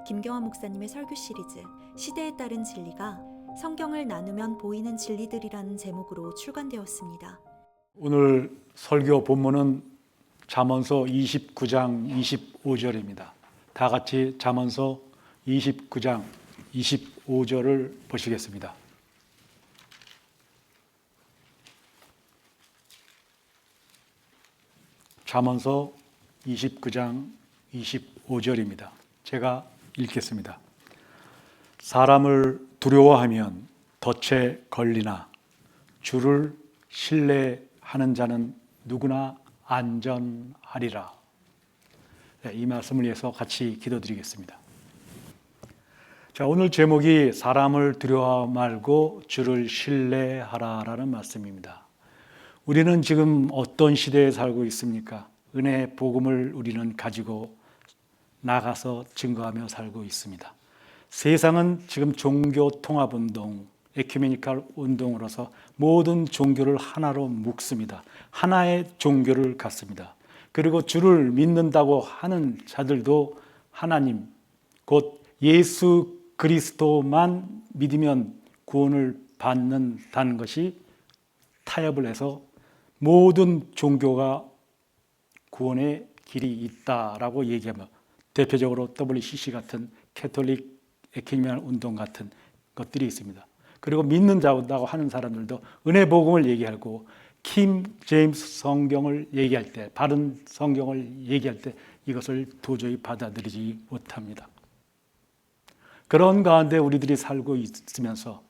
김경환 목사님의 설교 시리즈 시대에 따른 진리가 성경을 나누면 보이는 진리들이라는 제목으로 출간되었습니다. 오늘 설교 본문은 잠언서 29장 25절입니다. 다 같이 잠언서 29장 25절을 보시겠습니다. 잠언서 29장 25절입니다. 제가 읽겠습니다. 사람을 두려워하면 덫에 걸리나 주를 신뢰하는 자는 누구나 안전하리라. 이 말씀을 위해서 같이 기도드리겠습니다. 자, 오늘 제목이 사람을 두려워 말고 주를 신뢰하라라는 말씀입니다. 우리는 지금 어떤 시대에 살고 있습니까? 은혜의 복음을 우리는 가지고 나가서 증거하며 살고 있습니다. 세상은 지금 종교 통합 운동, 에큐메니컬 운동으로서 모든 종교를 하나로 묶습니다. 하나의 종교를 갖습니다. 그리고 주를 믿는다고 하는 자들도 하나님, 곧 예수 그리스도만 믿으면 구원을 받는다는 것이 타협을 해서 모든 종교가 구원의 길이 있다라고 얘기하며 대표적으로 WCC 같은 캐톨릭 에큐메니컬 운동 같은 것들이 있습니다. 그리고 믿는 자라고 하는 사람들도 은혜 복음을 얘기하고 킹 제임스 성경을 얘기할 때, 바른 성경을 얘기할 때 이것을 도저히 받아들이지 못합니다. 그런 가운데 우리들이 살고 있으면서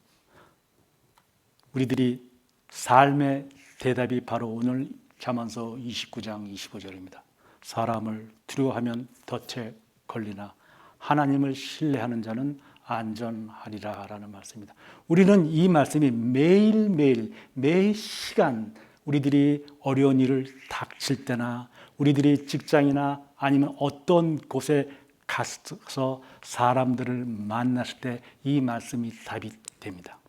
우리들이 삶의 대답이 바로 오늘 잠언서 29장 25절입니다. 사람을 두려워하면 덫에 걸리나 하나님을 신뢰하는 자는 안전하리라 라는 말씀입니다. 우리는 이 말씀이 매일매일 매 시간 우리들이 어려운 일을 닥칠 때나 우리들이 직장이나 아니면 어떤 곳에 가서 사람들을 만났을 때 이 말씀이 답이 됩니다.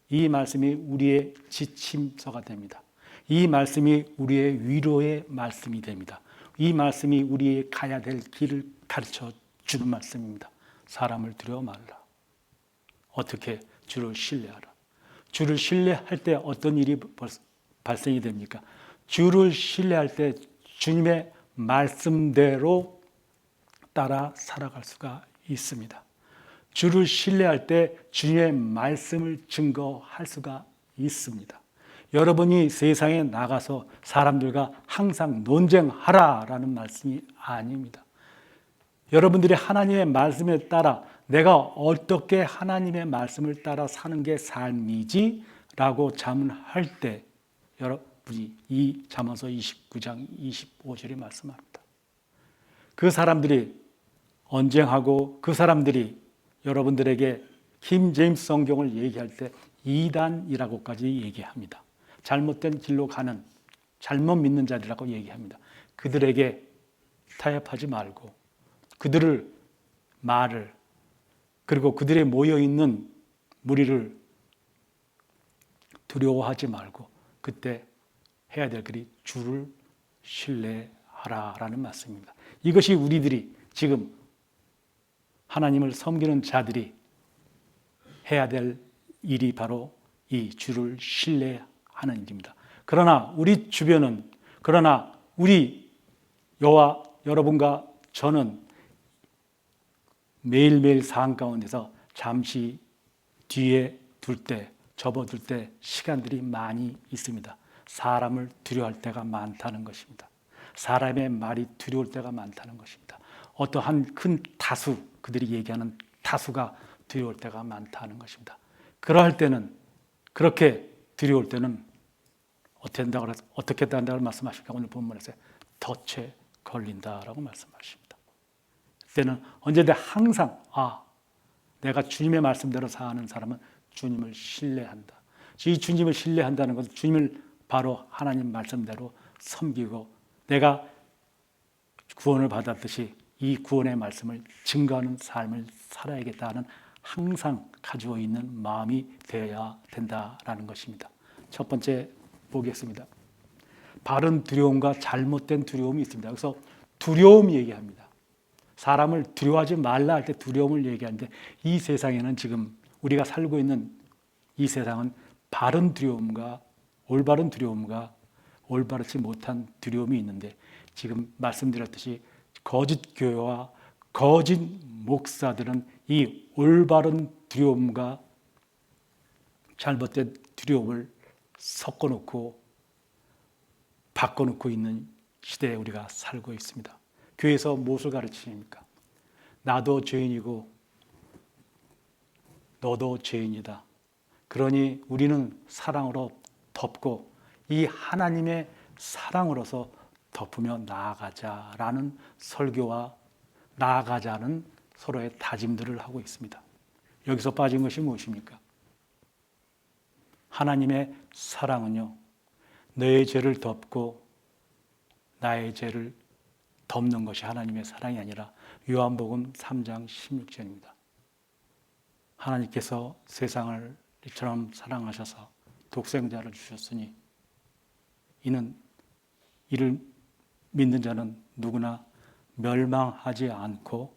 이 말씀이 우리의 지침서가 됩니다. 이 말씀이 우리의 위로의 말씀이 됩니다. 이 말씀이 우리의 가야 될 길을 가르쳐 주는 말씀입니다. 사람을 두려워 말라. 어떻게? 주를 신뢰하라. 주를 신뢰할 때 어떤 일이 발생이 됩니까? 주를 신뢰할 때 주님의 말씀대로 따라 살아갈 수가 있습니다. 주를 신뢰할 때 주님의 말씀을 증거할 수가 있습니다. 여러분이 세상에 나가서 사람들과 항상 논쟁하라라는 말씀이 아닙니다. 여러분들이 하나님의 말씀에 따라 내가 어떻게 하나님의 말씀을 따라 사는 게 삶이지? 라고 자문할 때 여러분이 이 잠언서 29장 25절에 말씀합니다. 그 사람들이 언쟁하고 그 사람들이 여러분들에게 킹 제임스 성경을 얘기할 때 이단이라고까지 얘기합니다. 잘못된 길로 가는 잘못 믿는 자들이라고 얘기합니다. 그들에게 타협하지 말고 그들을 말을 그리고 그들의 모여있는 무리를 두려워하지 말고 그때 해야 될 길이 주를 신뢰하라라는 말씀입니다. 이것이 우리들이 지금 하나님을 섬기는 자들이 해야 될 일이 바로 이 주를 신뢰하는 일입니다. 그러나 우리 주변은 그러나 우리 여와 여러분과 저는 매일매일 삶 가운데서 잠시 뒤에 둘 때, 접어둘 때 시간들이 많이 있습니다. 사람을 두려워할 때가 많다는 것입니다. 사람의 말이 두려울 때가 많다는 것입니다. 어떠한 큰 다수, 그들이 얘기하는 다수가 두려울 때가 많다는 것입니다. 그러할 때는, 그렇게 두려울 때는 어떻게 한다고 말씀하십니까? 오늘 본문에서 덫에 걸린다라고 말씀하십니다. 그때는 언제든 항상 내가 주님의 말씀대로 사는 사람은 주님을 신뢰한다. 이 주님을 신뢰한다는 것은 주님을 바로 하나님 말씀대로 섬기고 내가 구원을 받았듯이 이 구원의 말씀을 증거하는 삶을 살아야겠다는 항상 가지고 있는 마음이 되어야 된다라는 것입니다. 첫 번째 보겠습니다. 바른 두려움과 잘못된 두려움이 있습니다. 그래서 두려움 얘기합니다. 사람을 두려워하지 말라 할 때 두려움을 얘기하는데 이 세상에는 지금 우리가 살고 있는 이 세상은 바른 두려움과 올바른 두려움과 올바르지 못한 두려움이 있는데 지금 말씀드렸듯이 거짓 교회와 거짓 목사들은 이 올바른 두려움과 잘못된 두려움을 섞어놓고 바꿔놓고 있는 시대에 우리가 살고 있습니다. 교회에서 무엇을 가르치십니까? 나도 죄인이고 너도 죄인이다. 그러니 우리는 사랑으로 덮고 이 하나님의 사랑으로서 덮으며 나아가자라는 설교와 나아가자는 서로의 다짐들을 하고 있습니다. 여기서 빠진 것이 무엇입니까? 하나님의 사랑은요, 너의 죄를 덮고 나의 죄를 덮는 것이 하나님의 사랑이 아니라 요한복음 3장 16절입니다. 하나님께서 세상을 이처럼 사랑하셔서 독생자를 주셨으니 이는 이를 믿는 자는 누구나 멸망하지 않고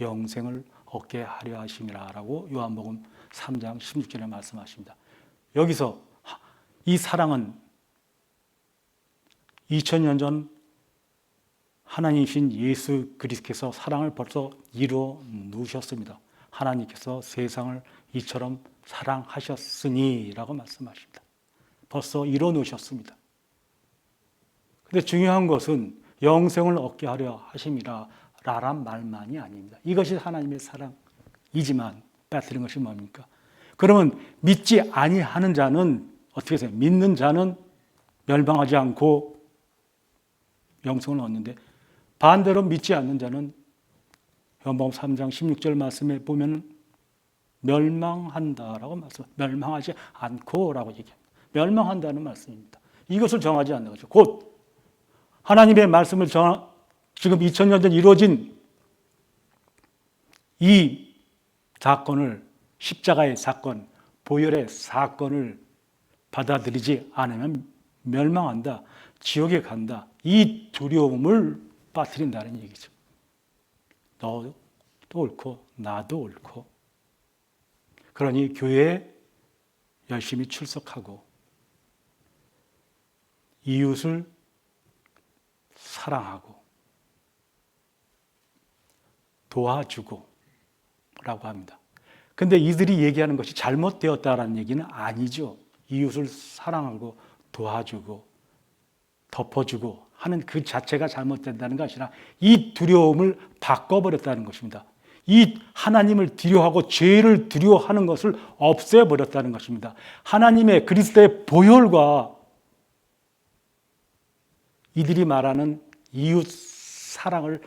영생을 얻게 하려 하심이라 라고 요한복음 3장 16절에 말씀하십니다. 여기서 이 사랑은 2000년 전 하나님이신 예수 그리스도께서 사랑을 벌써 이루어 놓으셨습니다. 하나님께서 세상을 이처럼 사랑하셨으니 라고 말씀하십니다. 벌써 이루어 놓으셨습니다. 근데 중요한 것은 영생을 얻게 하려 하심이라 라란 말만이 아닙니다. 이것이 하나님의 사랑이지만 빠뜨린 것이 뭡니까? 그러면 믿지 아니하는 자는 어떻게 해서 믿는 자는 멸망하지 않고 영생을 얻는데 반대로 믿지 않는 자는 요한복음 3장 16절 말씀에 보면 멸망한다라고 말씀합니다. 멸망하지 않고라고 얘기합니다. 멸망한다는 말씀입니다. 이것을 정하지 않는 거죠. 곧 하나님의 말씀을 지금 2000년 전 이루어진 이 사건을 십자가의 사건, 보혈의 사건을 받아들이지 않으면 멸망한다, 지옥에 간다. 이 두려움을 빠뜨린다는 얘기죠. 너도 옳고 나도 옳고 그러니 교회에 열심히 출석하고 이웃을 사랑하고 도와주고 라고 합니다. 근데 이들이 얘기하는 것이 잘못되었다라는 얘기는 아니죠. 이웃을 사랑하고 도와주고 덮어주고 하는 그 자체가 잘못된다는 것이 아니라 이 두려움을 바꿔버렸다는 것입니다. 이 하나님을 두려워하고 죄를 두려워하는 것을 없애버렸다는 것입니다. 하나님의 그리스도의 보혈과 이들이 말하는 이웃 사랑을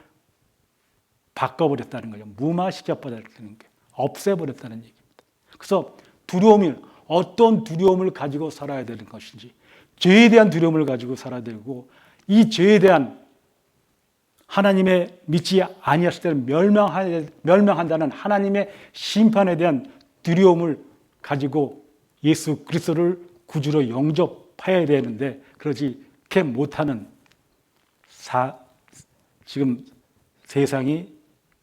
바꿔버렸다는 거죠. 무마시켜버렸다는 거예요. 없애버렸다는 얘기입니다. 그래서 두려움이 어떤 두려움을 가지고 살아야 되는 것인지, 죄에 대한 두려움을 가지고 살아야 되고, 이 죄에 대한 하나님의 믿지 아니했을 때는 멸망한다는 하나님의 심판에 대한 두려움을 가지고 예수 그리스도를 구주로 영접해야 되는데 그러지 그렇게 못하는 지금 세상이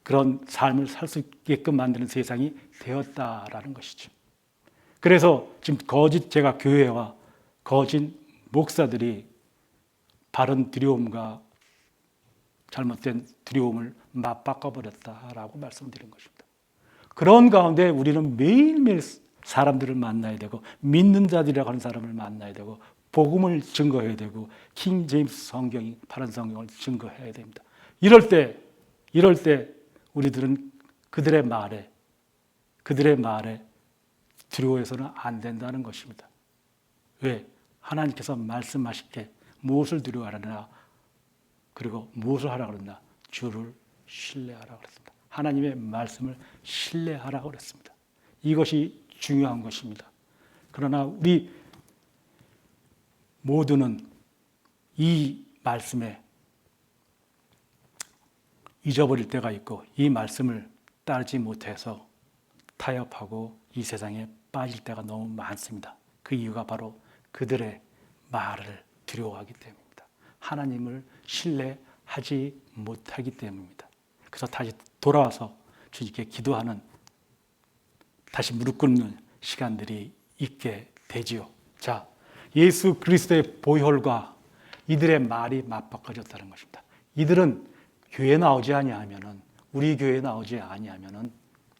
그런 삶을 살 수 있게끔 만드는 세상이 되었다라는 것이죠. 그래서 지금 제가 교회와 거짓 목사들이 바른 두려움과 잘못된 두려움을 맞바꿔버렸다라고 말씀드린 것입니다. 그런 가운데 우리는 매일매일 사람들을 만나야 되고 믿는 자들이라고 하는 사람을 만나야 되고 복음을 증거해야 되고 킹 제임스 성경이 바른 성경을 증거해야 됩니다. 이럴 때 우리들은 그들의 말에 두려워해서는 안 된다는 것입니다. 왜? 하나님께서 말씀하시기에 무엇을 두려워하느냐 그리고 무엇을 하라고 그랬나? 주를 신뢰하라고 그랬습니다. 하나님의 말씀을 신뢰하라고 그랬습니다. 이것이 중요한 것입니다. 그러나 우리 모두는 이 말씀에 잊어버릴 때가 있고 이 말씀을 따르지 못해서 타협하고 이 세상에 빠질 때가 너무 많습니다. 그 이유가 바로 그들의 말을 두려워하기 때문입니다. 하나님을 신뢰하지 못하기 때문입니다. 그래서 다시 돌아와서 주님께 기도하는, 다시 무릎 꿇는 시간들이 있게 되지요. 자, 예수 그리스도의 보혈과 이들의 말이 맞바꿔졌다는 것입니다. 이들은 교회 나오지 아니하면은, 우리 교회 나오지 아니하면은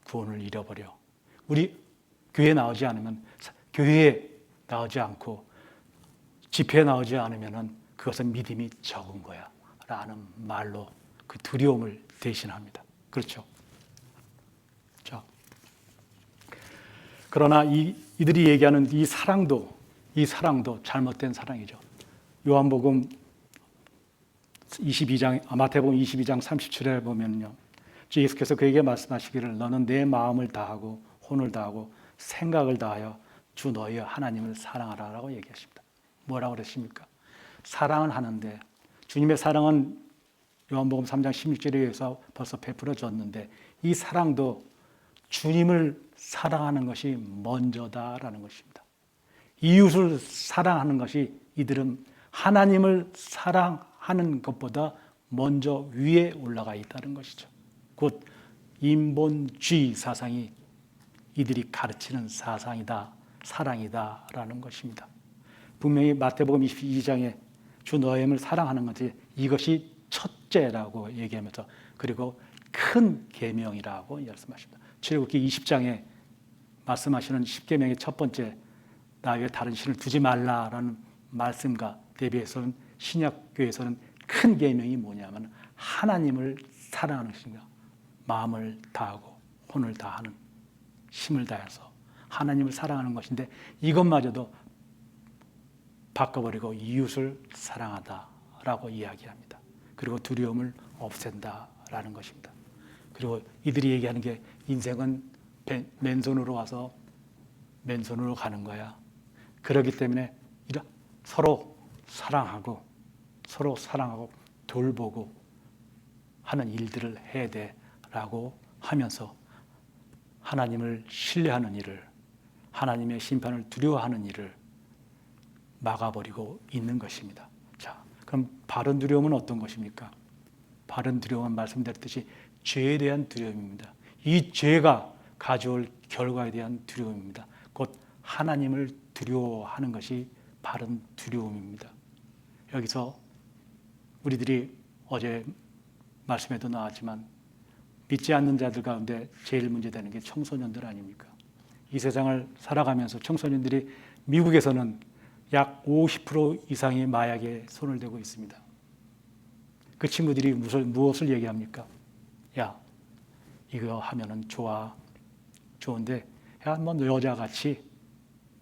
구원을 잃어버려. 우리 교회 나오지 않으면, 교회에 나오지 않고 집회에 나오지 않으면은 그것은 믿음이 적은 거야 라는 말로 그 두려움을 대신합니다. 그렇죠? 자, 그러나 이들이 얘기하는 이 사랑도 잘못된 사랑이죠. 요한복음 22장, 마태복음 22장 37절에 보면요, 주 예수께서 그에게 말씀하시기를 너는 내 마음을 다하고 혼을 다하고 생각을 다하여 주 너희 하나님을 사랑하라라고 얘기하십니다. 뭐라고 그랬습니까? 사랑은 하는데, 주님의 사랑은 요한복음 3장 16절에 의해서 벌써 베풀어졌는데, 이 사랑도 주님을 사랑하는 것이 먼저다라는 것입니다. 이웃을 사랑하는 것이, 이들은 하나님을 사랑하는 것보다 먼저 위에 올라가 있다는 것이죠. 곧 인본주의 사상이 이들이 가르치는 사상이다, 사랑이다라는 것입니다. 분명히 마태복음 22장에 주 너희를 사랑하는 것이 이것이 첫째라고 얘기하면서, 그리고 큰 계명이라고 말씀하십니다. 출애굽기 20장에 말씀하시는 10계명의 첫 번째, 나 외에 다른 신을 두지 말라라는 말씀과 대비해서는 신약교에서는 큰 계명이 뭐냐면 하나님을 사랑하는 것입니다. 마음을 다하고 혼을 다하는, 힘을 다해서 하나님을 사랑하는 것인데, 이것마저도 바꿔버리고 이웃을 사랑하다라고 이야기합니다. 그리고 두려움을 없앤다라는 것입니다. 그리고 이들이 얘기하는 게, 인생은 맨손으로 와서 맨손으로 가는 거야. 그렇기 때문에 서로 사랑하고 돌보고 하는 일들을 해야 돼라고 하면서, 하나님을 신뢰하는 일을, 하나님의 심판을 두려워하는 일을 막아버리고 있는 것입니다. 자, 그럼 바른 두려움은 어떤 것입니까? 바른 두려움은 말씀드렸듯이 죄에 대한 두려움입니다. 이 죄가 가져올 결과에 대한 두려움입니다. 곧 하나님을 두려워하는 것이 바른 두려움입니다. 여기서 우리들이 어제 말씀에도 나왔지만, 믿지 않는 자들 가운데 제일 문제되는 게 청소년들 아닙니까? 이 세상을 살아가면서 청소년들이 미국에서는 약 50% 이상이 마약에 손을 대고 있습니다. 그 친구들이 무엇을 얘기합니까? 야, 이거 하면은 좋은데, 야, 한번 여자같이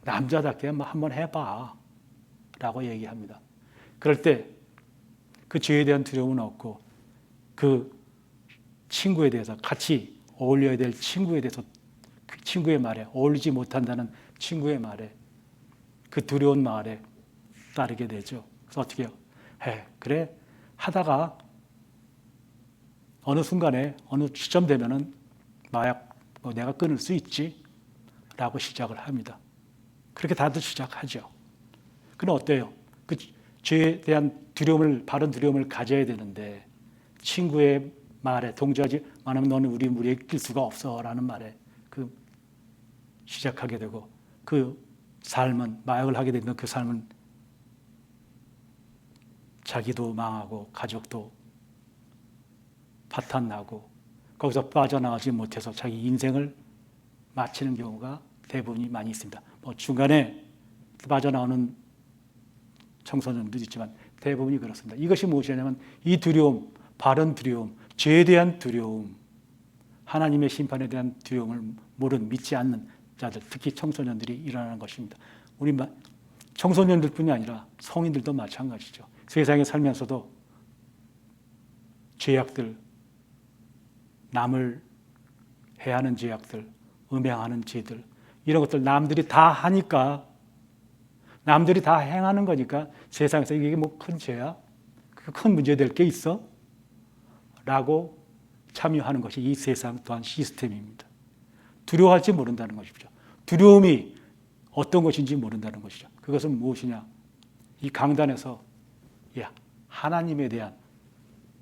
남자답게 한번 해봐 라고 얘기합니다. 그럴 때 그 죄에 대한 두려움은 없고, 그 친구에 대해서, 같이 어울려야 될 친구에 대해서, 그 친구의 말에, 어울리지 못한다는 친구의 말에, 그 두려운 말에 따르게 되죠. 그래서 어떻게 해요? 그래, 하다가 어느 순간에, 어느 시점 되면은 마약 내가 끊을 수 있지 라고 시작을 합니다. 그렇게 다들 시작하죠. 그럼 어때요? 그 죄에 대한 두려움을, 바른 두려움을 가져야 되는데, 친구의 말에 동조하지 않으면 너는 우리 무리에 이길 수가 없어 라는 말에 시작하게 되고, 그 삶은, 마약을 하게 되면 그 삶은 자기도 망하고 가족도 파탄나고, 거기서 빠져나가지 못해서 자기 인생을 마치는 경우가 대부분이 많이 있습니다. 중간에 빠져나오는 청소년도 있지만 대부분이 그렇습니다. 이것이 무엇이냐면, 이 두려움, 바른 두려움, 죄에 대한 두려움, 하나님의 심판에 대한 두려움을 믿지 않는 자들, 특히 청소년들이 일어나는 것입니다. 우리 청소년들뿐이 아니라 성인들도 마찬가지죠. 세상에 살면서도 죄악들, 남을 해하는 죄악들, 음행하는 죄들, 이런 것들 남들이 다 하니까, 남들이 다 행하는 거니까 세상에서 이게 뭐 큰 죄야? 큰 문제 될 게 있어? 라고 참여하는 것이 이 세상 또한 시스템입니다. 두려워할지 모른다는 것이죠. 두려움이 어떤 것인지 모른다는 것이죠. 그것은 무엇이냐? 이 강단에서 하나님에 대한,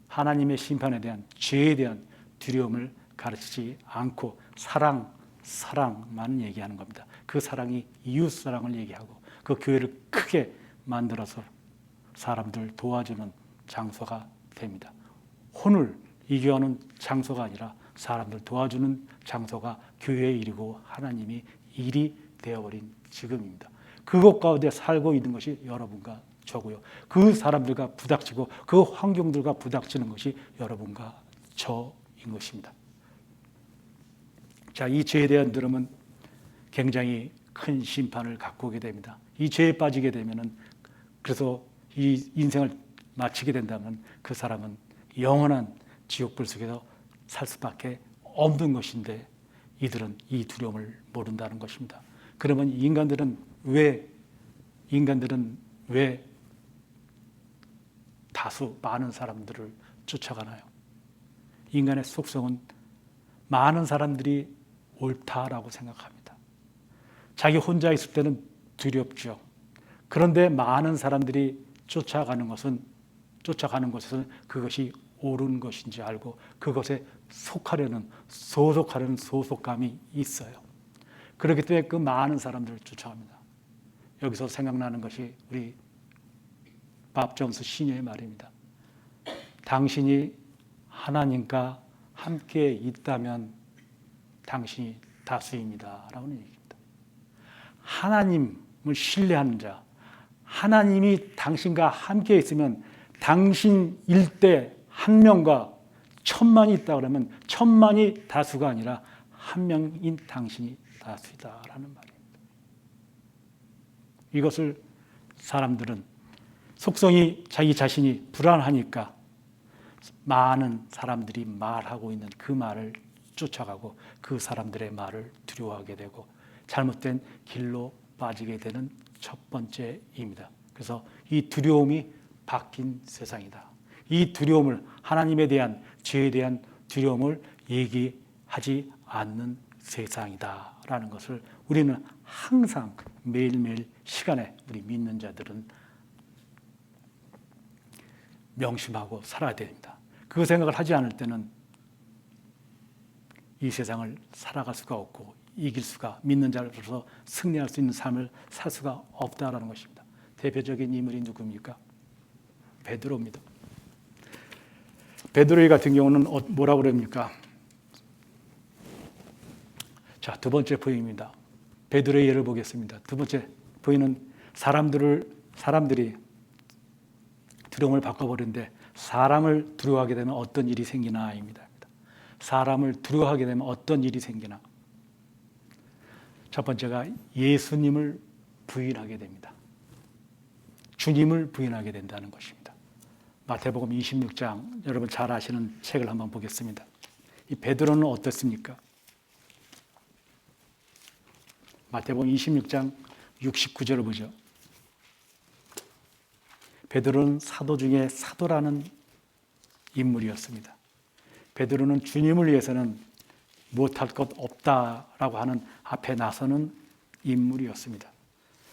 하나님의 심판에 대한, 죄에 대한 두려움을 가르치지 않고 사랑만 얘기하는 겁니다. 그 사랑이 이웃 사랑을 얘기하고 그 교회를 크게 만들어서 사람들 도와주는 장소가 됩니다. 혼을 이겨하는 장소가 아니라 사람들 도와주는 장소가 교회의 일이고 하나님이 일이 되어버린 지금입니다. 그것 가운데 살고 있는 것이 여러분과 저고요. 그 사람들과 부닥치고 그 환경들과 부닥치는 것이 여러분과 저인 것입니다. 자, 이 죄에 대한 들음은 굉장히 큰 심판을 갖고 오게 됩니다. 이 죄에 빠지게 되면은 그래서 이 인생을 마치게 된다면 그 사람은 영원한 지옥불 속에서 살 수밖에 없는 것인데 이들은 이 두려움을 모른다는 것입니다. 그러면 인간들은 왜 다수 많은 사람들을 쫓아가나요? 인간의 속성은 많은 사람들이 옳다라고 생각합니다. 자기 혼자 있을 때는 두렵죠. 그런데 많은 사람들이 쫓아가는 것은 그것이 옳은 것인지 알고 그것에 소속하려는 소속감이 있어요. 그렇기 때문에 그 많은 사람들을 쫓아갑니다. 여기서 생각나는 것이 우리 밥 존스 시녀의 말입니다. 당신이 하나님과 함께 있다면 당신이 다수입니다. 라는 얘기입니다. 하나님을 신뢰하는 자, 하나님이 당신과 함께 있으면 당신 일대 한 명과 천만이 있다 그러면 천만이 다수가 아니라 한 명인 당신이 다수이다라는 말입니다. 이것을 사람들은 속성이 자기 자신이 불안하니까 많은 사람들이 말하고 있는 그 말을 쫓아가고 그 사람들의 말을 두려워하게 되고 잘못된 길로 빠지게 되는 첫 번째입니다. 그래서 이 두려움이 바뀐 세상이다. 이 두려움을 하나님에 대한 죄에 대한 두려움을 얘기하지 않는 세상이다라는 것을 우리는 항상 매일매일 시간에 우리 믿는 자들은 명심하고 살아야 됩니다. 그 생각을 하지 않을 때는 이 세상을 살아갈 수가 없고 이길 수가 믿는 자로서 승리할 수 있는 삶을 살 수가 없다라는 것입니다. 대표적인 인물이 누굽니까? 베드로입니다. 베드로 같은 경우는 뭐라고 그럽니까? 자, 두 번째 부인입니다. 베드로의 예를 보겠습니다. 두 번째 부인은 사람들이 두려움을 바꿔버리는데 사람을 두려워하게 되면 어떤 일이 생기나입니다. 사람을 두려워하게 되면 어떤 일이 생기나. 첫 번째가 예수님을 부인하게 됩니다. 주님을 부인하게 된다는 것입니다. 마태복음 26장 여러분 잘 아시는 책을 한번 보겠습니다. 이 베드로는 어떻습니까? 마태복음 26장 69절을 보죠. 베드로는 사도 중에 사도라는 인물이었습니다. 베드로는 주님을 위해서는 못할 것 없다라고 하는 앞에 나서는 인물이었습니다.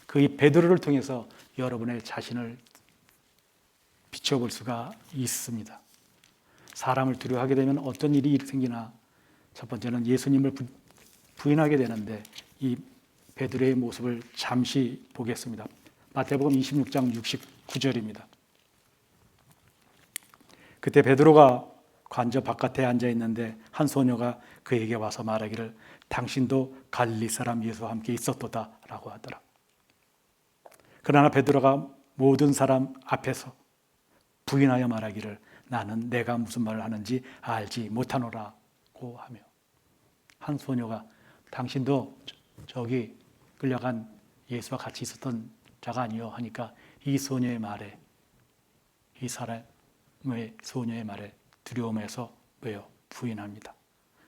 그 이 베드로를 통해서 여러분의 자신을 비춰볼 수가 있습니다. 사람을 두려워하게 되면 어떤 일이 생기나. 첫 번째는 예수님을 부인하게 되는데 이 베드로의 모습을 잠시 보겠습니다. 마태복음 26장 69절입니다. 그때 베드로가 관저 바깥에 앉아 있는데 한 소녀가 그에게 와서 말하기를 당신도 갈릴리 사람 예수와 함께 있었도다라고 하더라. 그러나 베드로가 모든 사람 앞에서 부인하여 말하기를 나는 내가 무슨 말을 하는지 알지 못하노라고 하며 한 소녀가 당신도 저기 끌려간 예수와 같이 있었던 자가 아니요 하니까 이 소녀의 말에 이 사람의 소녀의 말에 두려움에서 왜요? 부인합니다.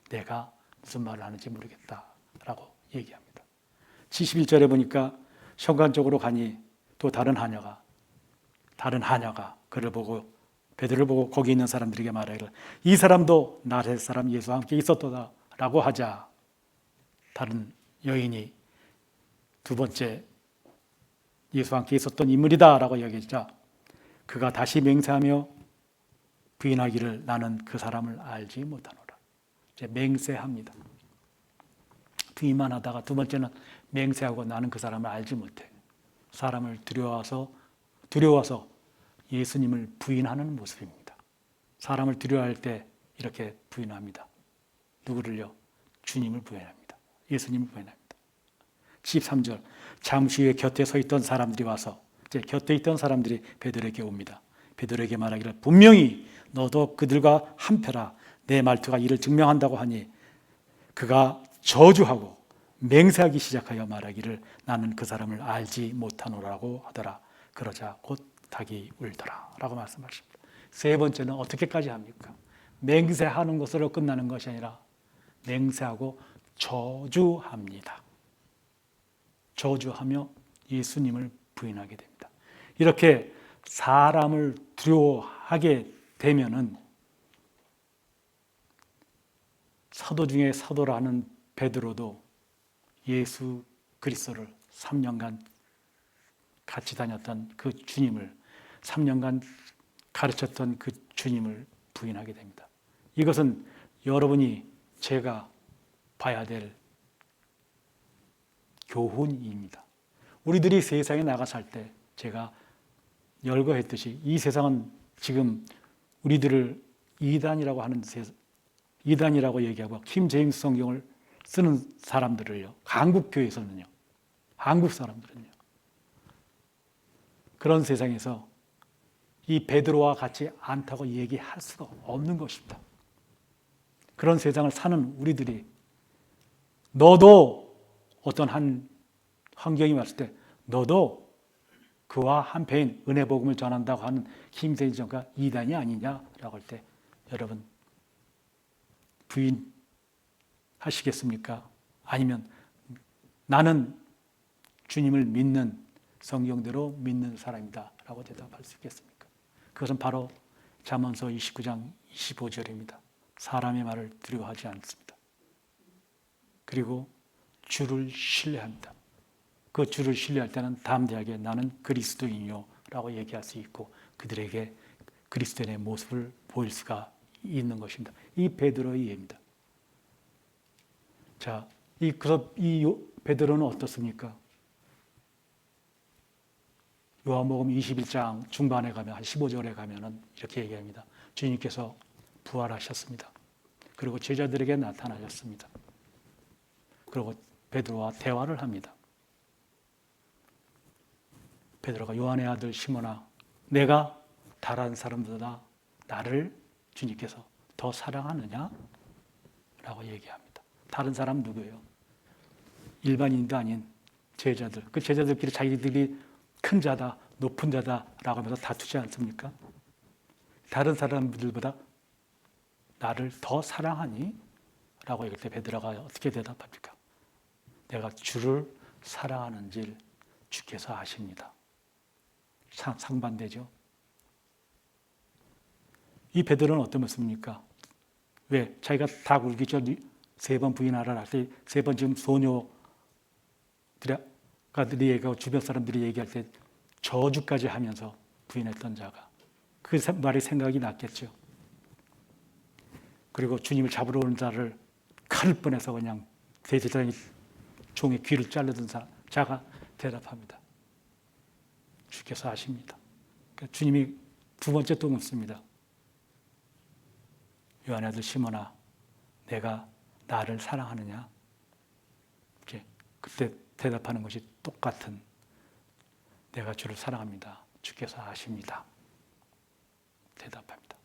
내가 무슨 말을 하는지 모르겠다라고 얘기합니다. 71절에 보니까 현관쪽으로 가니 또 다른 하녀가 그를 보고 베드로를 보고 거기 있는 사람들에게 말하기를 이 사람도 나사렛 사람 예수와 함께 있었도다라고 하자 다른 여인이 두 번째 예수와 함께 있었던 인물이다라고 이야기하자 그가 다시 맹세하며 부인하기를 나는 그 사람을 알지 못하노라. 이제 맹세합니다. 부인만 하다가 두 번째는 맹세하고 나는 그 사람을 알지 못해. 사람을 두려워서 예수님을 부인하는 모습입니다. 사람을 두려워할 때 이렇게 부인합니다. 누구를요? 주님을 부인합니다. 예수님을 부인합니다. 13절 잠시 후에 곁에 서 있던 사람들이 와서 이제 곁에 있던 사람들이 베드로에게 옵니다. 베드로에게 말하기를 분명히 너도 그들과 한패라. 내 말투가 이를 증명한다고 하니 그가 저주하고 맹세하기 시작하여 말하기를 나는 그 사람을 알지 못하노라고 하더라. 그러자 곧 닭이 울더라 라고 말씀하십니다. 세 번째는 어떻게까지 합니까? 맹세하는 것으로 끝나는 것이 아니라 맹세하고 저주합니다. 저주하며 예수님을 부인하게 됩니다. 이렇게 사람을 두려워하게 되면은 사도 중에 사도라는 베드로도 예수 그리스도를 3년간 같이 다녔던 그 주님을 3년간 가르쳤던 그 주님을 부인하게 됩니다. 이것은 여러분이 제가 봐야 될 교훈입니다. 우리들이 세상에 나가 살 때 제가 열거했듯이 이 세상은 지금 우리들을 이단이라고 하는 이단이라고 얘기하고 킹 제임스 성경을 쓰는 사람들을요. 한국 교회에서는요. 한국 사람들은요. 그런 세상에서 이 베드로와 같이 않다고 얘기할 수가 없는 것입니다. 그런 세상을 사는 우리들이 너도 어떤 한 환경이 왔을 때 너도 그와 한패인 은혜 복음을 전한다고 하는 김세희정과 이단이 아니냐라고 할 때 여러분 부인하시겠습니까? 아니면 나는 주님을 믿는 성경대로 믿는 사람이다 라고 대답할 수 있겠습니까? 그것은 바로 잠언서 29장 25절입니다. 사람의 말을 두려워하지 않습니다. 그리고 주를 신뢰합니다. 그 주를 신뢰할 때는 담대하게 나는 그리스도인이요 라고 얘기할 수 있고 그들에게 그리스도인의 모습을 보일 수가 있는 것입니다. 이 베드로의 예입니다. 자, 이 베드로는 어떻습니까? 요한복음 21장 중반에 가면 한 15절에 가면은 이렇게 얘기합니다. 주님께서 부활하셨습니다. 그리고 제자들에게 나타나셨습니다. 그리고 베드로와 대화를 합니다. 베드로가 요한의 아들 시몬아, 내가 다른 사람보다 나를 주님께서 더 사랑하느냐? 라고 얘기합니다. 다른 사람 누구예요? 일반인도 아닌 제자들. 그 제자들끼리 자기들이 큰 자다, 높은 자다라고 하면서 다투지 않습니까? 다른 사람들보다 나를 더 사랑하니? 라고 얘기할 때 베드로가 어떻게 대답합니까? 내가 주를 사랑하는 줄 주께서 아십니다. 상반되죠. 이 베드로는 어떤 모습입니까? 왜? 자기가 닭 울기 전 3번 부인하라 할 때 3번 지금 소녀들이 얘기하고 주변 사람들이 얘기할 때 저주까지 하면서 부인했던 자가 그 말이 생각이 났겠죠. 그리고 주님을 잡으러 오는 자를 칼을 뻔해서 그냥 대제사장이 종의 귀를 자르던 자가 대답합니다. 주께서 아십니다. 그러니까 주님이 두 번째 또 묻습니다. 요한의 아들 시몬아, 내가 나를 사랑하느냐? 이제 그때 대답하는 것이 똑같은 내가 주를 사랑합니다. 주께서 아십니다. 대답합니다.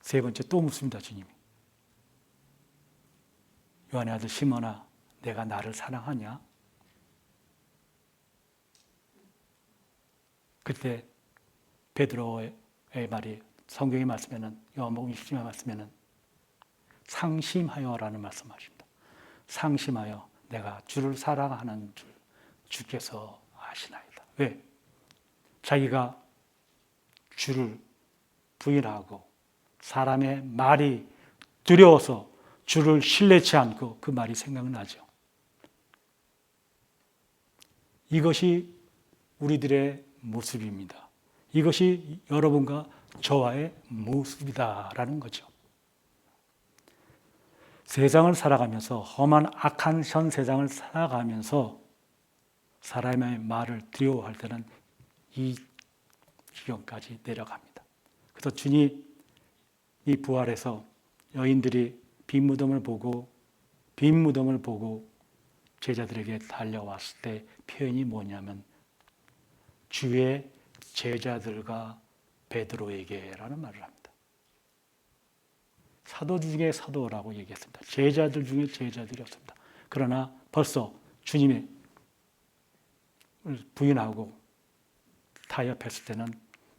세 번째 또 묻습니다. 주님이. 요한의 아들 시몬아, 내가 나를 사랑하냐? 그때 베드로의 말이 성경의 말씀에는 요한복음 20장의 말씀에는 상심하여라는 말씀하십니다. 상심하여 내가 주를 사랑하는 줄 주께서 아시나이다. 왜? 자기가 주를 부인하고 사람의 말이 두려워서 주를 신뢰치 않고 그 말이 생각나죠. 이것이 우리들의 모습입니다. 이것이 여러분과 저와의 모습이다라는 거죠. 세상을 살아가면서 험한 악한 현 세상을 살아가면서 사람의 말을 두려워할 때는 이 지경까지 내려갑니다. 그래서 주님이 부활해서 여인들이 빈 무덤을 보고 제자들에게 달려왔을 때 표현이 뭐냐면 주의 제자들과 베드로에게라는 말을 합니다. 사도 중에 사도라고 얘기했습니다. 제자들 중에 제자들이었습니다. 그러나 벌써 주님이 부인하고 타협했을 때는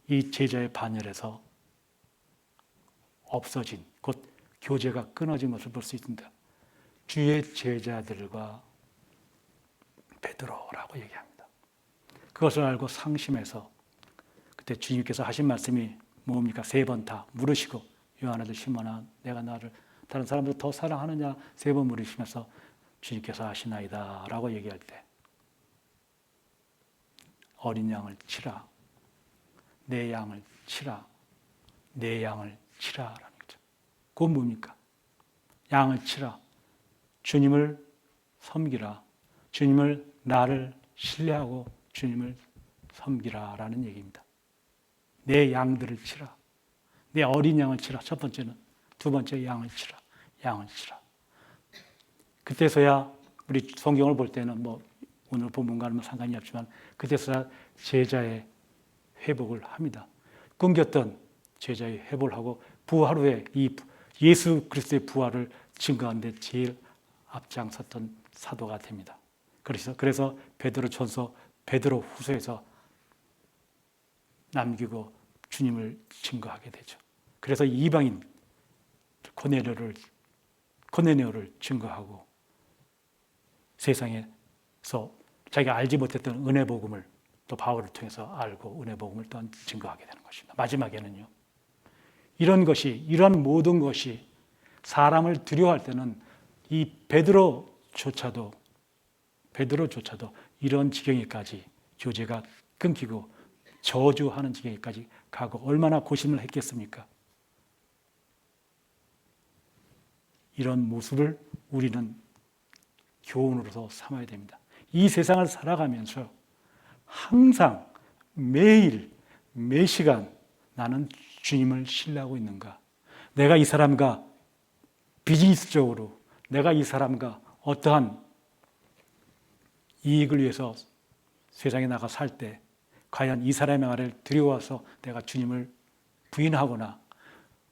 이 제자의 반열에서 없어진, 곧 교제가 끊어진 것을 볼 수 있습니다. 주의 제자들과 베드로라고 얘기합니다. 그것을 알고 상심해서 그때 주님께서 하신 말씀이 뭡니까? 3번 다 물으시고 요한 아들 시몬아 내가 나를 다른 사람보다 더 사랑하느냐 3번 물으시면서 주님께서 하시나이다 라고 얘기할 때 어린 양을 치라, 내 양을 치라, 내 양을 치라라는 거죠. 그건 뭡니까? 양을 치라, 주님을 섬기라, 주님을 나를 신뢰하고 주님을 섬기라라는 얘기입니다. 내 양들을 치라, 내 어린 양을 치라. 첫 번째는, 두 번째 양을 치라, 양을 치라. 그때서야 우리 성경을 볼 때는 뭐 오늘 본문과는 상관이 없지만 그때서야 제자의 회복을 합니다. 끊겼던 제자의 회복을 하고 부활 후에 이 예수 그리스도의 부활을 증거하는 데 제일 앞장섰던 사도가 됩니다. 그래서 베드로 전서, 베드로 후서에서 남기고 주님을 증거하게 되죠. 그래서 이방인 고넬료를 증거하고 세상에서 자기가 알지 못했던 은혜 복음을 또 바울을 통해서 알고 은혜 복음을 또 증거하게 되는 것입니다. 마지막에는요. 이런 모든 것이 사람을 두려워할 때는 이 베드로조차도 이런 지경에까지 교제가 끊기고 저주하는 지경에까지 가고 얼마나 고심을 했겠습니까? 이런 모습을 우리는 교훈으로서 삼아야 됩니다. 이 세상을 살아가면서 항상 매일 매시간 나는 주님을 신뢰하고 있는가? 내가 이 사람과 비즈니스적으로 내가 이 사람과 어떠한 이익을 위해서 세상에 나가 살 때 과연 이 사람의 말을 두려워서 내가 주님을 부인하거나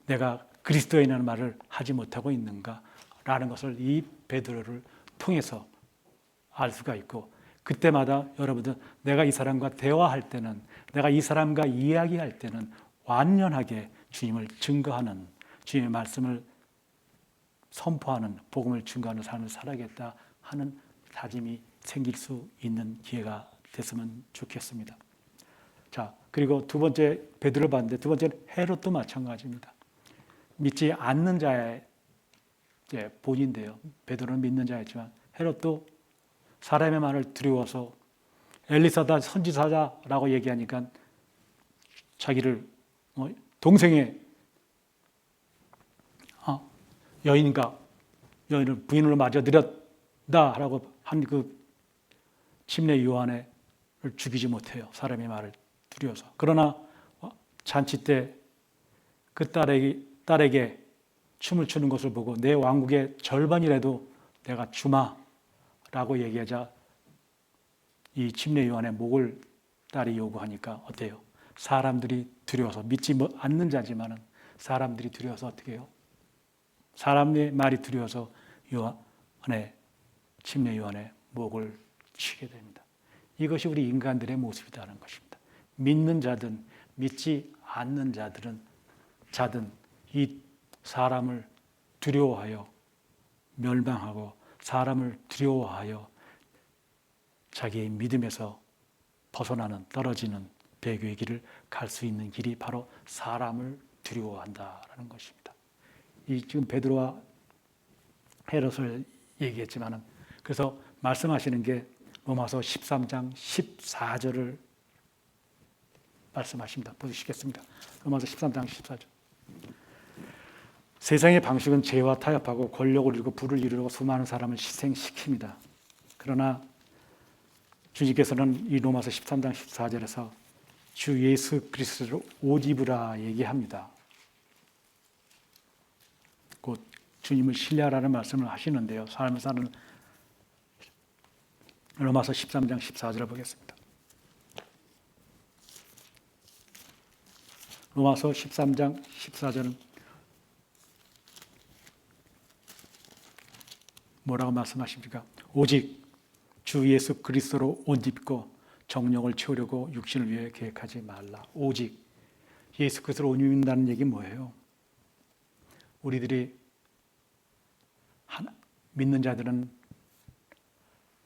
내가 그리스도인이라는 말을 하지 못하고 있는가라는 것을 이 베드로를 통해서 알 수가 있고 그때마다 여러분들 내가 이 사람과 대화할 때는 내가 이 사람과 이야기할 때는 완연하게 주님을 증거하는 주님의 말씀을 선포하는 복음을 증거하는 삶을 살아야겠다 하는 다짐이 생길 수 있는 기회가 됐으면 좋겠습니다. 자, 그리고 두 번째 베드로를 봤는데 두 번째는 헤롯도 마찬가지입니다. 믿지 않는 자의 본인인데요. 베드로는 믿는 자였지만 헤롯도 사람의 말을 두려워서 엘리사다 선지자라고 얘기하니까 자기를 동생의 여인을 부인으로 맞아들였다라고 한 그 침례 요한을 죽이지 못해요. 사람의 말을 두려워서. 그러나 잔치 때 그 딸에게 춤을 추는 것을 보고 내 왕국의 절반이라도 내가 주마라고 얘기하자 이 침례 요한의 목을 딸이 요구하니까 어때요? 사람들이 두려워서 믿지 않는 자지만은 사람들이 두려워서 어떻게 해요? 사람의 말이 두려워서 침례 요한의 목을 치게 됩니다. 이것이 우리 인간들의 모습이라는 것입니다. 믿는 자든 믿지 않는 자든 이 사람을 두려워하여 멸망하고 사람을 두려워하여 자기의 믿음에서 벗어나는 떨어지는 배교의 길을 갈 수 있는 길이 바로 사람을 두려워한다라는 것입니다. 이 지금 베드로와 헤롯을 얘기했지만은 그래서 말씀하시는 게 로마서 13장 14절을 말씀하십니다. 보시겠습니다. 로마서 13장 14절. 세상의 방식은 죄와 타협하고 권력을 이루고 부를 이루려고 수많은 사람을 희생시킵니다. 그러나 주님께서는 이 로마서 13장 14절에서 주 예수 그리스도를 옷 입으라 얘기합니다. 곧 주님을 신뢰하라는 말씀을 하시는데요. 삶을 사는 로마서 13장 14절을 보겠습니다. 로마서 13장 14절은 뭐라고 말씀하십니까? 오직 주 예수 그리스도로 옷 입고 정욕을 채우려고 육신을 위해 계획하지 말라. 오직 예수 그리스도로 옷 입는다는 얘기 뭐예요? 우리들이 믿는 자들은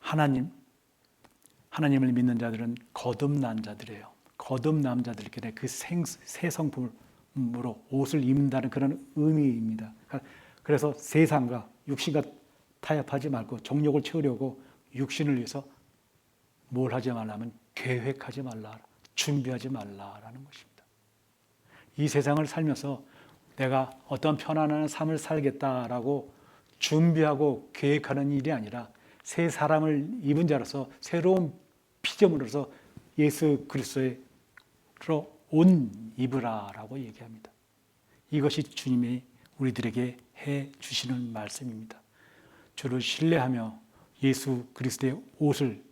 하나님을 믿는 자들은 거듭난 자들이에요. 거듭난 자들에게 그 새 성품으로 옷을 입는다는 그런 의미입니다. 그래서 세상과 육신과 타협하지 말고 정욕을 채우려고 육신을 위해서 뭘 하지 말라면 계획하지 말라, 준비하지 말라라는 것입니다. 이 세상을 살면서 내가 어떤 편안한 삶을 살겠다라고 준비하고 계획하는 일이 아니라 새 사람을 입은 자로서 새로운 피조물로서 예수 그리스도로 옷 입으라라고 얘기합니다. 이것이 주님이 우리들에게 해 주시는 말씀입니다. 주를 신뢰하며 예수 그리스도의 옷을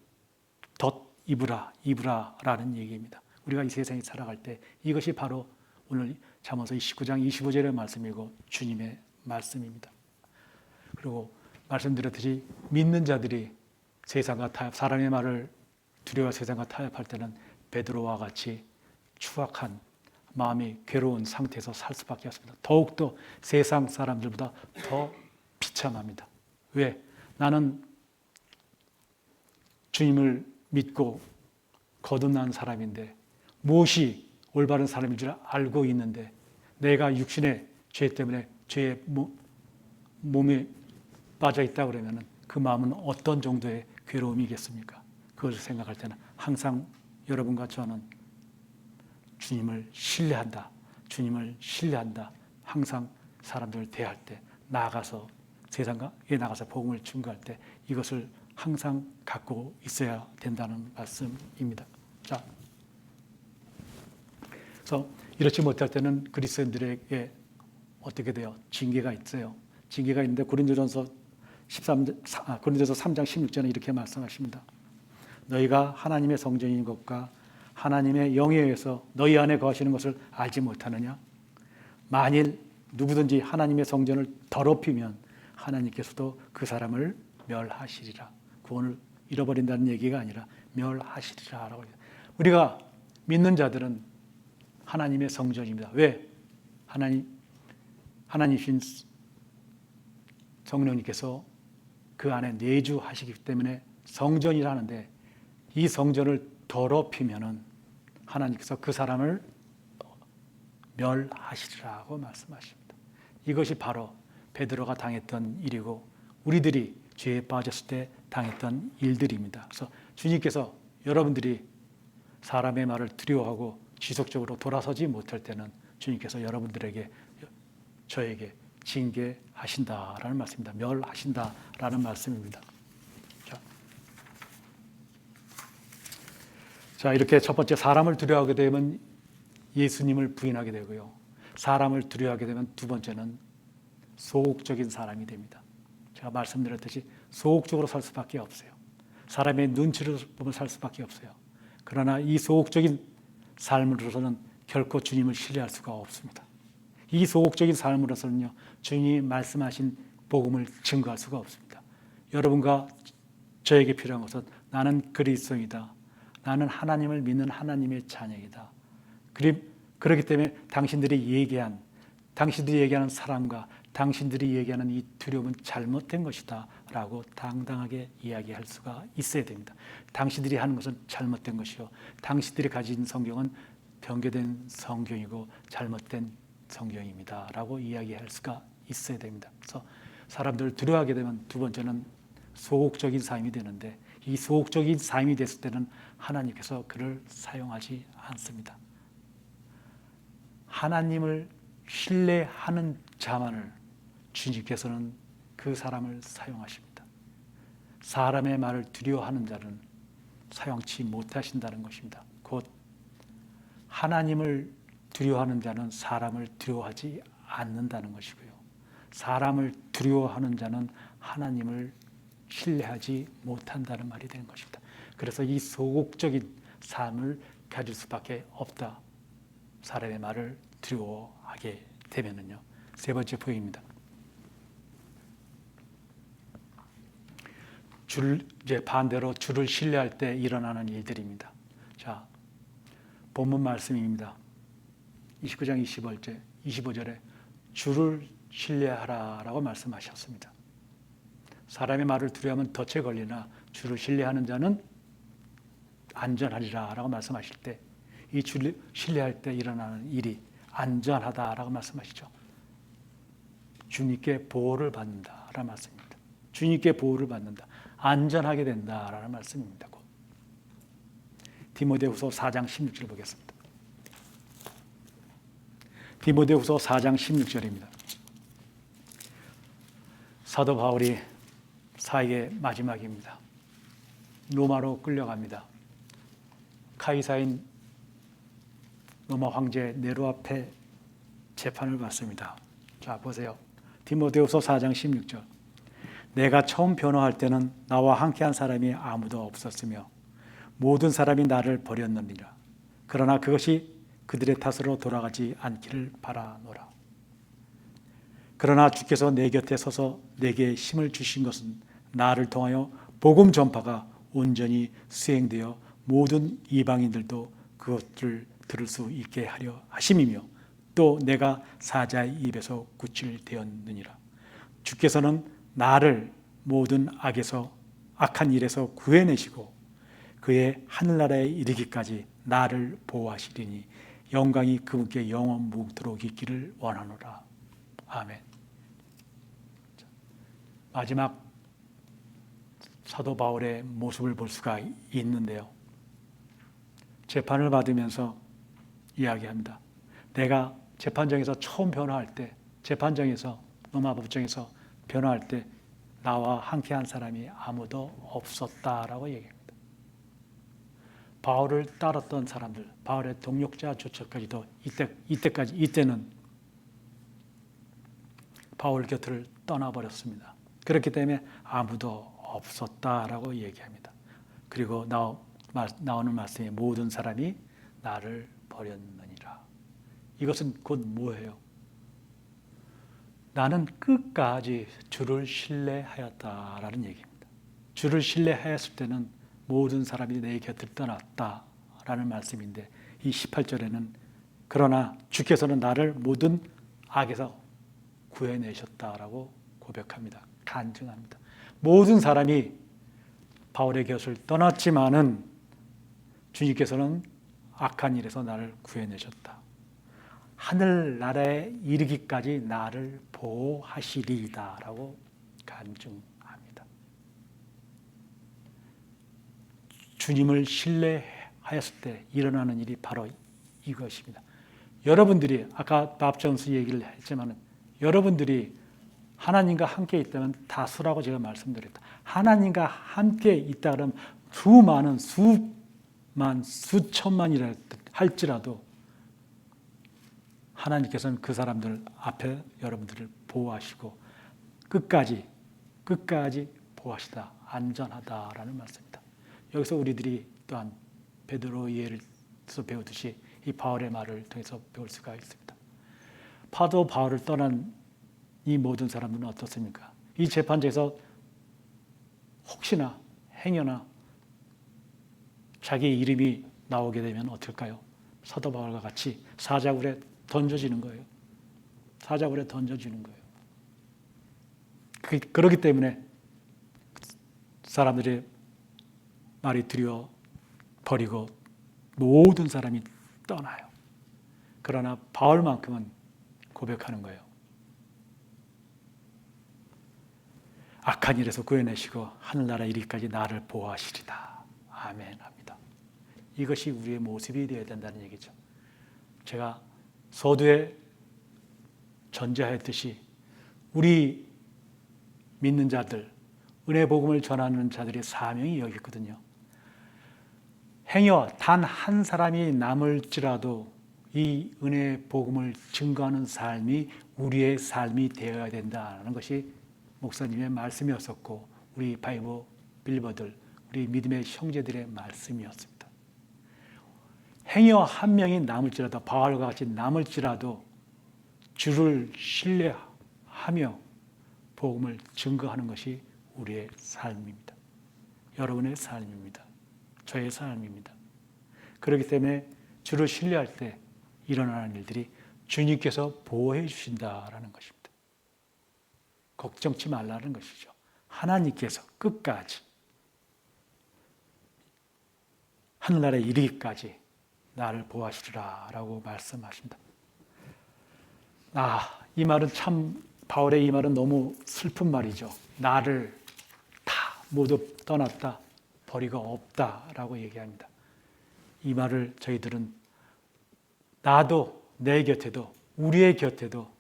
덧 입으라라는 얘기입니다. 우리가 이 세상에 살아갈 때 이것이 바로 오늘 잠언서 19장 25절의 말씀이고 주님의 말씀입니다. 그리고 말씀드렸듯이 믿는 자들이 세상과 타협, 사람의 말을 두려워 세상과 타협할 때는 베드로와 같이 추악한 마음이 괴로운 상태에서 살 수밖에 없습니다. 더욱더 세상 사람들보다 더 비참합니다. 왜? 나는 주님을 믿고 거듭난 사람인데 무엇이 올바른 사람인 줄 알고 있는데 내가 육신의 죄 때문에 죄의 몸에 빠져 있다 그러면 그 마음은 어떤 정도의 괴로움이겠습니까? 그것을 생각할 때는 항상 여러분과 저는 주님을 신뢰한다. 주님을 신뢰한다. 항상 사람들을 대할 때 나아가서 세상에 나가서 복음을 증거할 때 이것을 항상 갖고 있어야 된다는 말씀입니다. 자, 그래서 이렇지 못할 때는 그리스도인들에게 어떻게 돼요? 징계가 있어요. 징계가 있는데 고린도전서 3장 16절에 이렇게 말씀하십니다. 너희가 하나님의 성전인 것과 하나님의 영에 의해서 너희 안에 거하시는 것을 알지 못하느냐? 만일 누구든지 하나님의 성전을 더럽히면 하나님께서도 그 사람을 멸하시리라. 구원을 잃어버린다는 얘기가 아니라 멸하시리라라고 해요. 우리가 믿는 자들은 하나님의 성전입니다. 왜? 하나님이신 성령님께서 그 안에 내주하시기 때문에 성전이라는데 이 성전을 더럽히면은 하나님께서 그 사람을 멸하시리라고 말씀하십니다. 이것이 바로 베드로가 당했던 일이고 우리들이 죄에 빠졌을 때 당했던 일들입니다. 그래서 주님께서 여러분들이 사람의 말을 두려워하고 지속적으로 돌아서지 못할 때는 주님께서 여러분들에게 저에게 징계하신다라는 말씀입니다. 멸하신다라는 말씀입니다. 자, 이렇게 첫 번째 사람을 두려워하게 되면 예수님을 부인하게 되고요. 사람을 두려워하게 되면 두 번째는 소극적인 사람이 됩니다. 제가 말씀드렸듯이 소극적으로 살 수밖에 없어요. 사람의 눈치를 보면 살 수밖에 없어요. 그러나 이 소극적인 삶으로서는 결코 주님을 신뢰할 수가 없습니다. 이 소극적인 삶으로서는요, 주님이 말씀하신 복음을 증거할 수가 없습니다. 여러분과 저에게 필요한 것은 나는 그리스도이다. 나는 하나님을 믿는 하나님의 자녀이다. 그렇기 때문에 당신들이 얘기하는 사람과 당신들이 얘기하는 이 두려움은 잘못된 것이다 라고 당당하게 이야기할 수가 있어야 됩니다. 당신들이 하는 것은 잘못된 것이요, 당신들이 가진 성경은 변개된 성경이고 잘못된 성경입니다 라고 이야기할 수가 있어야 됩니다. 그래서 사람들을 두려워하게 되면 두 번째는 소극적인 삶이 되는데 이 소극적인 삶이 됐을 때는 하나님께서 그를 사용하지 않습니다. 하나님을 신뢰하는 자만을 주님께서는 그 사람을 사용하십니다. 사람의 말을 두려워하는 자는 사용치 못하신다는 것입니다. 곧 하나님을 두려워하는 자는 사람을 두려워하지 않는다는 것이고요. 사람을 두려워하는 자는 하나님을 신뢰하지 못한다는 말이 되는 것입니다. 그래서 이 소극적인 삶을 가질 수밖에 없다. 사람의 말을 두려워하게 되면은요. 세 번째 포인트입니다. 이제 반대로 주를 신뢰할 때 일어나는 일들입니다. 자, 본문 말씀입니다. 29장 25절에 주를 신뢰하라라고 말씀하셨습니다. 사람의 말을 두려워하면 덫에 걸리나 주를 신뢰하는 자는 안전하리라라고 말씀하실 때, 이 주를 신뢰할 때 일어나는 일이 안전하다라고 말씀하시죠. 주님께 보호를 받는다라는 말씀입니다. 주님께 보호를 받는다. 안전하게 된다라는 말씀입니다. 디모데후서 4장 16절 보겠습니다. 디모데후서 4장 16절입니다. 사도 바울이 사역의 마지막입니다. 로마로 끌려갑니다. 카이사인 로마 황제 네로 앞에 재판을 받습니다. 자, 보세요. 디모데후서 4장 16절. 내가 처음 변호할 때는 나와 함께한 사람이 아무도 없었으며 모든 사람이 나를 버렸느니라. 그러나 그것이 그들의 탓으로 돌아가지 않기를 바라노라. 그러나 주께서 내 곁에 서서 내게 힘을 주신 것은 나를 통하여 복음 전파가 온전히 수행되어 모든 이방인들도 그것을 들을 수 있게 하려 하심이며 또 내가 사자의 입에서 구출되었느니라. 주께서는 나를 모든 악한 일에서 구해내시고 그의 하늘나라에 이르기까지 나를 보호하시리니 영광이 그분께 영원 무궁토록 있기를 원하노라. 아멘. 마지막 사도 바울의 모습을 볼 수가 있는데요. 재판을 받으면서 이야기합니다. 내가 재판정에서 처음 변호할 때, 재판정에서 로마 법정에서 변호할 때 나와 함께한 사람이 아무도 없었다라고 얘기합니다. 바울을 따랐던 사람들, 바울의 동역자조차까지도 이때는 바울 곁을 떠나버렸습니다. 그렇기 때문에 아무도 없었다라고 얘기합니다. 그리고 나오는 말씀에 모든 사람이 나를 버렸느니라. 이것은 곧 뭐예요? 나는 끝까지 주를 신뢰하였다라는 얘기입니다. 주를 신뢰하였을 때는 모든 사람이 내 곁을 떠났다라는 말씀인데 이 18절에는 그러나 주께서는 나를 모든 악에서 구해내셨다라고 고백합니다. 간증합니다. 모든 사람이 바울의 곁을 떠났지만은 주님께서는 악한 일에서 나를 구해내셨다. 하늘나라에 이르기까지 나를 보호하시리이다라고 간증합니다. 주님을 신뢰하였을 때 일어나는 일이 바로 이것입니다. 여러분들이 아까 밥전수 얘기를 했지만 여러분들이 하나님과 함께 있다면 다수라고 제가 말씀드렸다. 하나님과 함께 있다 그러면 수천만이라 할지라도 하나님께서는 그 사람들 앞에 여러분들을 보호하시고 끝까지 보호하시다. 안전하다라는 말씀입니다. 여기서 우리들이 또한 베드로 예에서 배우듯이 이 바울의 말을 통해서 배울 수가 있습니다. 파도 바울을 떠난 이 모든 사람들은 어떻습니까? 이 재판장에서 혹시나 행여나 자기 이름이 나오게 되면 어떨까요? 사도 바울과 같이 사자굴에 던져지는 거예요. 사자굴에 던져지는 거예요. 그렇기 때문에 사람들의 말이 두려워 버리고 모든 사람이 떠나요. 그러나 바울만큼은 고백하는 거예요. 악한 일에서 구해내시고 하늘나라 이르기까지 나를 보호하시리다. 아멘 합니다. 이것이 우리의 모습이 되어야 된다는 얘기죠. 제가 서두에 전제하였듯이 우리 믿는 자들, 은혜 복음을 전하는 자들의 사명이 여기 있거든요. 행여 단 한 사람이 남을지라도 이 은혜 복음을 증거하는 삶이 우리의 삶이 되어야 된다는 것이 목사님의 말씀이었었고 우리 바이브 빌리버들, 우리 믿음의 형제들의 말씀이었습니다. 행여 한 명이 남을지라도, 바울과 같이 남을지라도 주를 신뢰하며 복음을 증거하는 것이 우리의 삶입니다. 여러분의 삶입니다. 저의 삶입니다. 그렇기 때문에 주를 신뢰할 때 일어나는 일들이 주님께서 보호해 주신다라는 것입니다. 걱정치 말라는 것이죠. 하나님께서 끝까지 하늘나라에 이르기까지 나를 보호하시리라 라고 말씀하십니다. 이 말은 참, 바울의 이 말은 너무 슬픈 말이죠. 나를 다 모두 떠났다, 버리가 없다라고 얘기합니다. 이 말을 저희들은 나도, 내 곁에도, 우리의 곁에도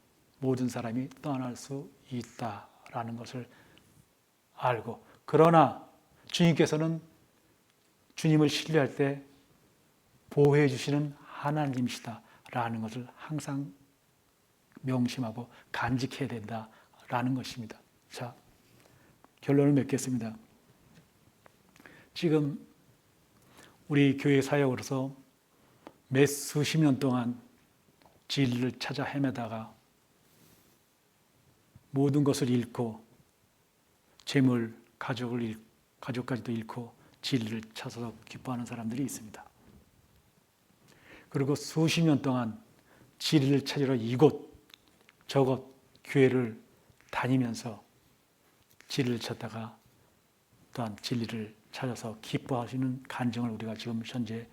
모든 사람이 떠날 수 있다라는 것을 알고, 그러나 주님께서는 주님을 신뢰할 때 보호해 주시는 하나님이시다라는 것을 항상 명심하고 간직해야 된다라는 것입니다. 자, 결론을 맺겠습니다. 지금 우리 교회 사역으로서 몇 수십 년 동안 진리를 찾아 헤매다가 모든 것을 잃고 재물, 가족까지도 잃고 진리를 찾아서 기뻐하는 사람들이 있습니다. 그리고 수십 년 동안 진리를 찾으러 이곳 저곳 교회를 다니면서 진리를 찾다가 또한 진리를 찾아서 기뻐하시는 간증을 우리가 지금 현재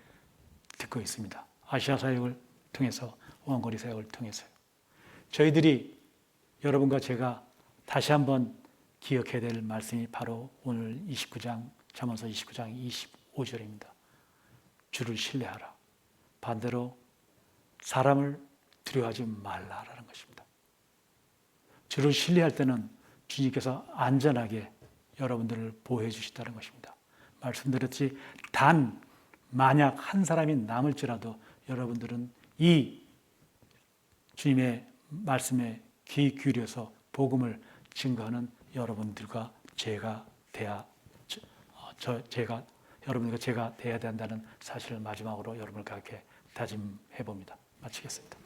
듣고 있습니다. 아시아 사역을 통해서, 원거리 사역을 통해서요. 저희들이, 여러분과 제가 다시 한번 기억해야 될 말씀이 바로 오늘 29장, 잠언서 29장 25절입니다. 주를 신뢰하라. 반대로 사람을 두려워하지 말라라는 것입니다. 주를 신뢰할 때는 주님께서 안전하게 여러분들을 보호해 주신다는 것입니다. 말씀드렸듯이 단 만약 한 사람이 남을지라도 여러분들은 이 주님의 말씀에 귀 기울여서 복음을 증거하는 여러분들과 여러분들과 제가 돼야 된다는 사실을 마지막으로 여러분과 함께 다짐해 봅니다. 마치겠습니다.